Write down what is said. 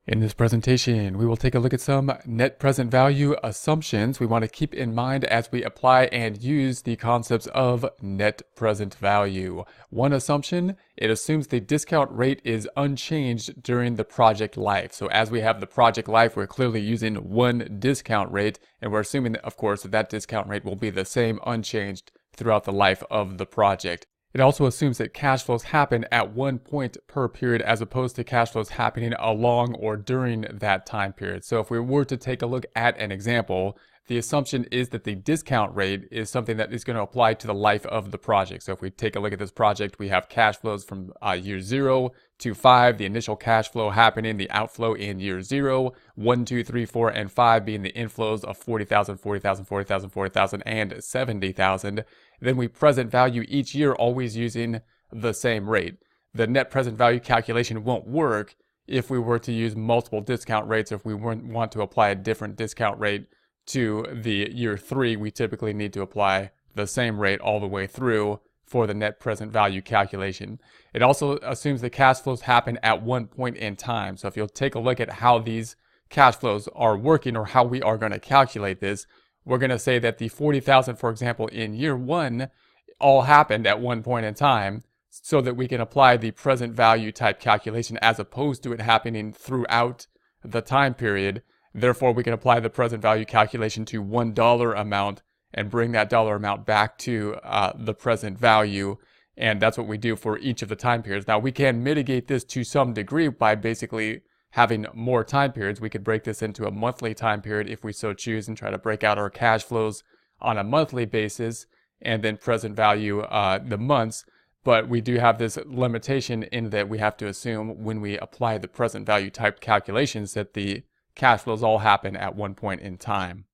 In this presentation, we will take a look at some net present value assumptions we want to keep in mind as we apply and use the concepts of net present value. One assumption, it assumes the discount rate is unchanged during the project life. So as we have the project life, we're clearly using one discount rate, and we're assuming, of course, that discount rate will be the same unchanged throughout the life of the project. It also assumes that cash flows happen at one point per period as opposed to cash flows happening along or during that time period. So if we were to take a look at an example, the assumption is that the discount rate is something that is going to apply to the life of the project. So if we take a look at this project, we have cash flows from year 0 to 5, the initial cash flow happening, the outflow in year 0, 1, 2, 3, 4, and 5 being the inflows of 40,000, 40,000, 40,000, 40,000, and 70,000. Then we present value each year always using the same rate. The net present value calculation won't work if we were to use multiple discount rates. If we want to apply a different discount rate to the year 3, we typically need to apply the same rate all the way through for the net present value calculation. It also assumes the cash flows happen at one point in time. So if you'll take a look at how these cash flows are working or how we are going to calculate this, we're going to say that the 40,000, for example, in year 1 all happened at one point in time so that we can apply the present value type calculation as opposed to it happening throughout the time period. Therefore, we can apply the present value calculation to $1 amount and bring that dollar amount back to the present value. And that's what we do for each of the time periods. Now, we can mitigate this to some degree by basically having more time periods. We could break this into a monthly time period if we so choose and try to break out our cash flows on a monthly basis and then present value the months. But we do have this limitation in that we have to assume when we apply the present value type calculations that the cash flows all happen at one point in time.